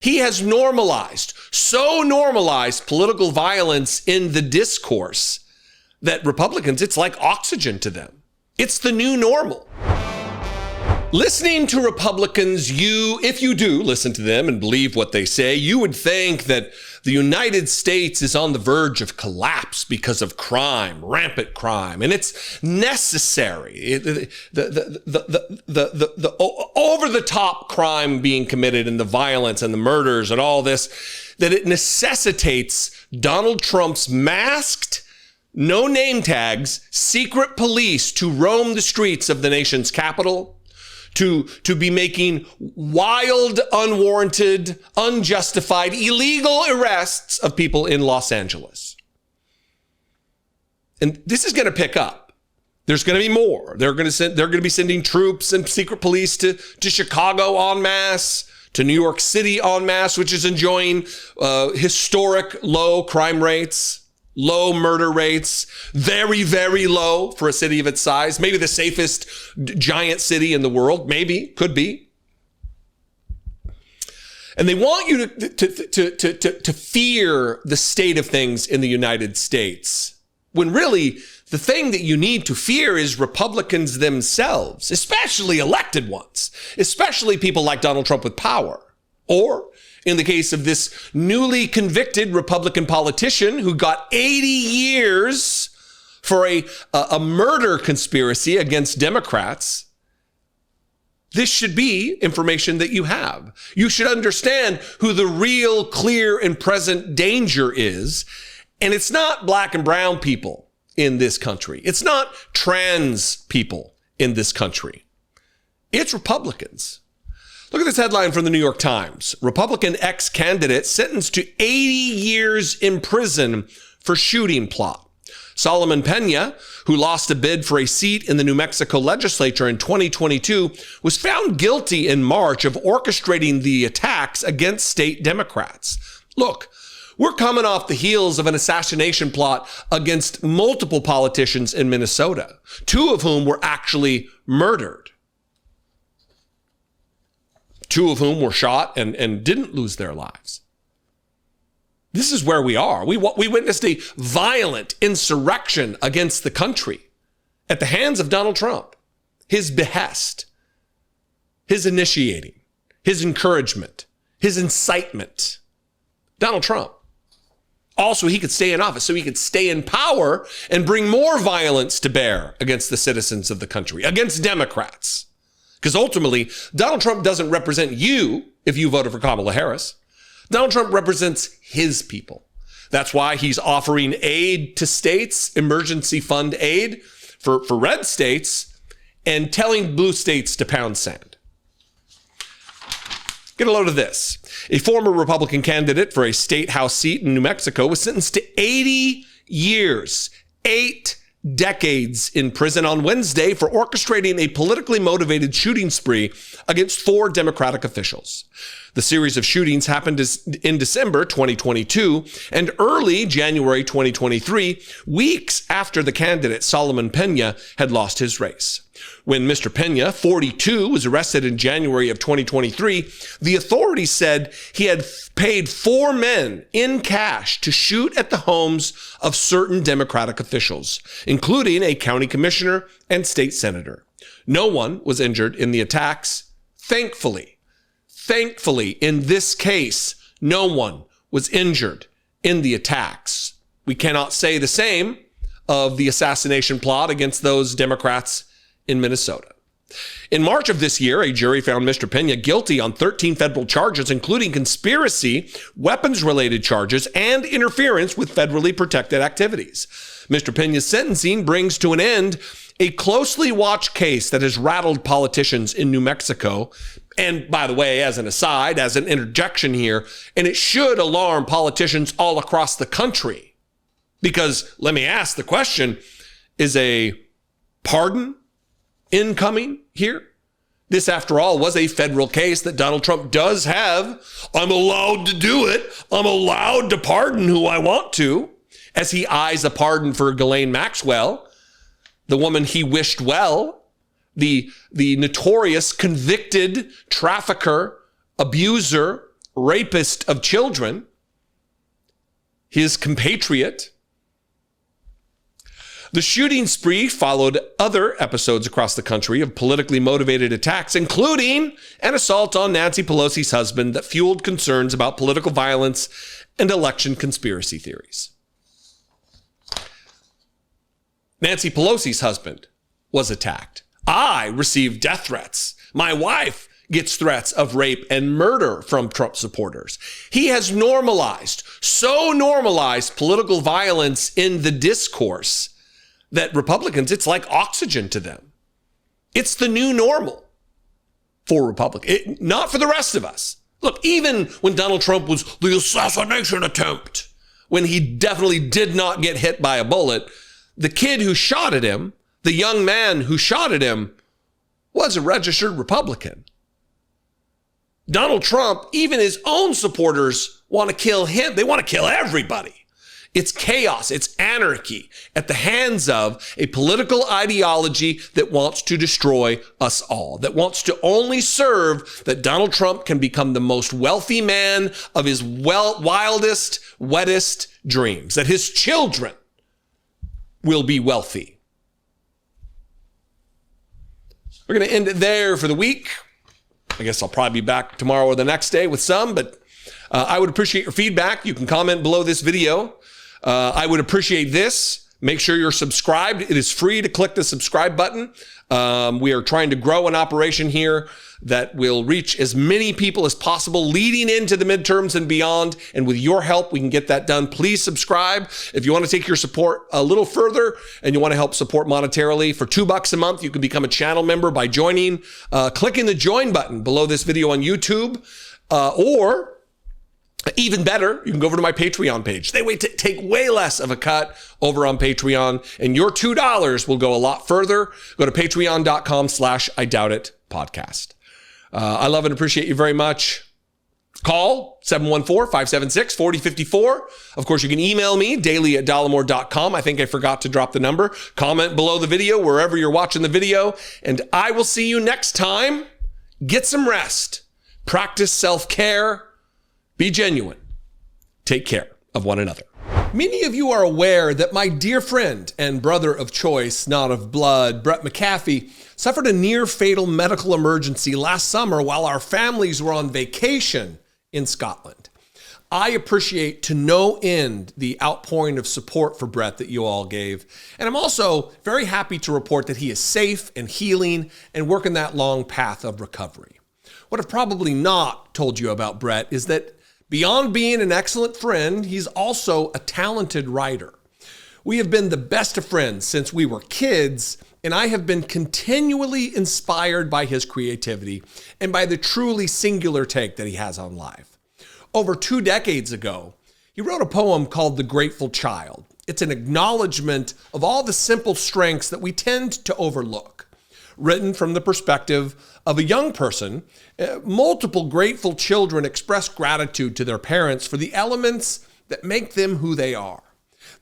He has normalized political violence in the discourse that Republicans, it's like oxygen to them. It's the new normal. Listening to Republicans, if you do listen to them and believe what they say, you would think that the United States is on the verge of collapse because of crime, rampant crime, and it's necessary. The over-the-top crime being committed and the violence and the murders and all this, that it necessitates Donald Trump's masked, no name tags, secret police to roam the streets of the nation's capital, to be making wild, unwarranted, unjustified, illegal arrests of people in Los Angeles. And this is going to pick up. There's going to be more. They're going to be sending troops and secret police to Chicago en masse, to New York City en masse, which is enjoying historic low crime rates. Low murder rates, very, very low for a city of its size. Maybe the safest giant city in the world. Maybe, could be. And they want you to fear the state of things in the United States, when really the thing that you need to fear is Republicans themselves, especially elected ones, especially people like Donald Trump with power. Or, in the case of this newly convicted Republican politician who got 80 years for a murder conspiracy against Democrats, this should be information that you have. You should understand who the real, clear, and present danger is. And it's not black and brown people in this country. It's not trans people in this country. It's Republicans. Look at this headline from the New York Times. Republican ex-candidate sentenced to 80 years in prison for shooting plot. Solomon Pena, who lost a bid for a seat in the New Mexico legislature in 2022, was found guilty in March of orchestrating the attacks against state Democrats. Look, we're coming off the heels of an assassination plot against multiple politicians in Minnesota, two of whom were actually murdered. Two of whom were shot and didn't lose their lives. This is where we are. We witnessed a violent insurrection against the country at the hands of Donald Trump. His behest, his initiating, his encouragement, his incitement. Donald Trump. Also, he could stay in office, so he could stay in power and bring more violence to bear against the citizens of the country, against Democrats. Because ultimately, Donald Trump doesn't represent you if you voted for Kamala Harris. Donald Trump represents his people. That's why he's offering aid to states, emergency fund aid for red states, and telling blue states to pound sand. Get a load of this. A former Republican candidate for a state house seat in New Mexico was sentenced to 80 years, 8 decades in prison on Wednesday for orchestrating a politically motivated shooting spree against 4 Democratic officials. The series of shootings happened in December 2022 and early January 2023, weeks after the candidate Solomon Pena had lost his race. When Mr. Pena, 42, was arrested in January of 2023, the authorities said he had paid 4 men in cash to shoot at the homes of certain Democratic officials, including a county commissioner and state senator. No one was injured in the attacks. Thankfully, in this case, no one was injured in the attacks. We cannot say the same of the assassination plot against those Democrats in Minnesota. In March of this year, a jury found Mr. Pena guilty on 13 federal charges, including conspiracy, weapons-related charges, and interference with federally protected activities. Mr. Pena's sentencing brings to an end a closely watched case that has rattled politicians in New Mexico. And by the way, as an aside, as an interjection here, and it should alarm politicians all across the country. Because let me ask the question, is a pardon incoming here? This, after all, was a federal case that Donald Trump does have. I'm allowed to do it. I'm allowed to pardon who I want to, as he eyes a pardon for Ghislaine Maxwell, the woman he wished well, the notorious convicted trafficker, abuser, rapist of children, his compatriot. The shooting spree followed other episodes across the country of politically motivated attacks, including an assault on Nancy Pelosi's husband that fueled concerns about political violence and election conspiracy theories. Nancy Pelosi's husband was attacked. I received death threats. My wife gets threats of rape and murder from Trump supporters. He has normalized political violence in the discourse that Republicans, it's like oxygen to them. It's the new normal for Republicans, not for the rest of us. Look, even when Donald Trump was the assassination attempt, when he definitely did not get hit by a bullet, the kid who shot at him, the young man who shot at him, was a registered Republican. Donald Trump, even his own supporters want to kill him. They want to kill everybody. It's chaos. It's anarchy at the hands of a political ideology that wants to destroy us all, that wants to only serve that Donald Trump can become the most wealthy man of his wildest, wettest dreams, that his children will be wealthy. We're going to end it there for the week. I guess I'll probably be back tomorrow or the next day with some, but I would appreciate your feedback. You can comment below this video. I would appreciate this. Make sure you're subscribed. It is free to click the subscribe button. We are trying to grow an operation here that will reach as many people as possible leading into the midterms and beyond. And with your help, we can get that done. Please subscribe. If you want to take your support a little further and you want to help support monetarily, for $2 a month, you can become a channel member by joining, clicking the join button below this video on YouTube, or even better, you can go over to my Patreon page. They take way less of a cut over on Patreon, and your $2 will go a lot further. Go to patreon.com/IDoubtIt podcast. I love and appreciate you very much. Call 714-576-4054. Of course, you can email me, daily@dollemore.com. I think I forgot to drop the number. Comment below the video, wherever you're watching the video, and I will see you next time. Get some rest. Practice self-care. Be genuine. Take care of one another. Many of you are aware that my dear friend and brother of choice, not of blood, Brett McAfee, suffered a near-fatal medical emergency last summer while our families were on vacation in Scotland. I appreciate to no end the outpouring of support for Brett that you all gave. And I'm also very happy to report that he is safe and healing and working that long path of recovery. What I've probably not told you about Brett is that beyond being an excellent friend, he's also a talented writer. We have been the best of friends since we were kids, and I have been continually inspired by his creativity and by the truly singular take that he has on life. Over 2 decades ago, he wrote a poem called The Grateful Child. It's an acknowledgement of all the simple strengths that we tend to overlook. Written from the perspective of a young person, multiple grateful children express gratitude to their parents for the elements that make them who they are.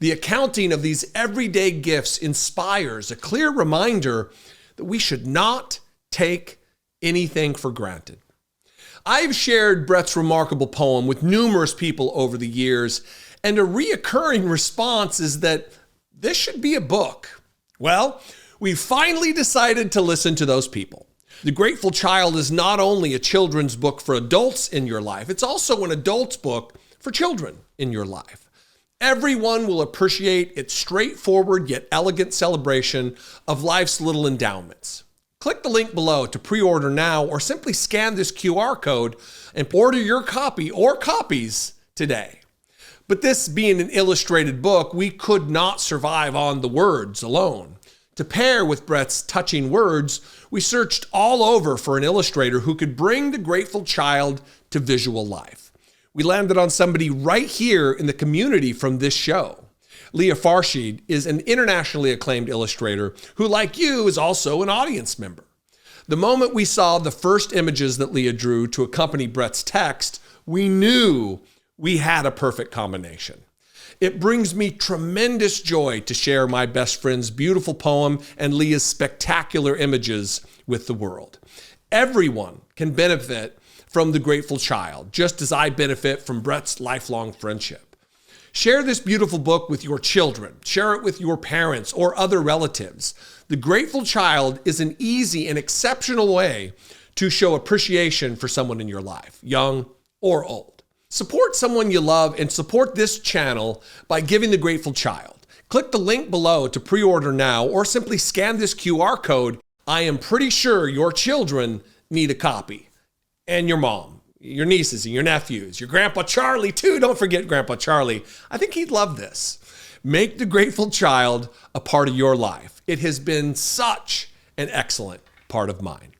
The accounting of these everyday gifts inspires a clear reminder that we should not take anything for granted. I've shared Brett's remarkable poem with numerous people over the years, and a reoccurring response is that this should be a book. Well, we finally decided to listen to those people. The Grateful Child is not only a children's book for adults in your life, it's also an adult's book for children in your life. Everyone will appreciate its straightforward yet elegant celebration of life's little endowments. Click the link below to pre-order now, or simply scan this QR code and order your copy or copies today. But this being an illustrated book, we could not survive on the words alone. To pair with Brett's touching words, we searched all over for an illustrator who could bring The Grateful Child to visual life. We landed on somebody right here in the community from this show. Leah Farshid is an internationally acclaimed illustrator who, like you, is also an audience member. The moment we saw the first images that Leah drew to accompany Brett's text, we knew we had a perfect combination. It brings me tremendous joy to share my best friend's beautiful poem and Leah's spectacular images with the world. Everyone can benefit from The Grateful Child, just as I benefit from Brett's lifelong friendship. Share this beautiful book with your children. Share it with your parents or other relatives. The Grateful Child is an easy and exceptional way to show appreciation for someone in your life, young or old. Support someone you love and support this channel by giving The Grateful Child. Click the link below to pre-order now or simply scan this QR code. I am pretty sure your children need a copy. And your mom, your nieces and your nephews, your Grandpa Charlie too. Don't forget Grandpa Charlie. I think he'd love this. Make The Grateful Child a part of your life. It has been such an excellent part of mine.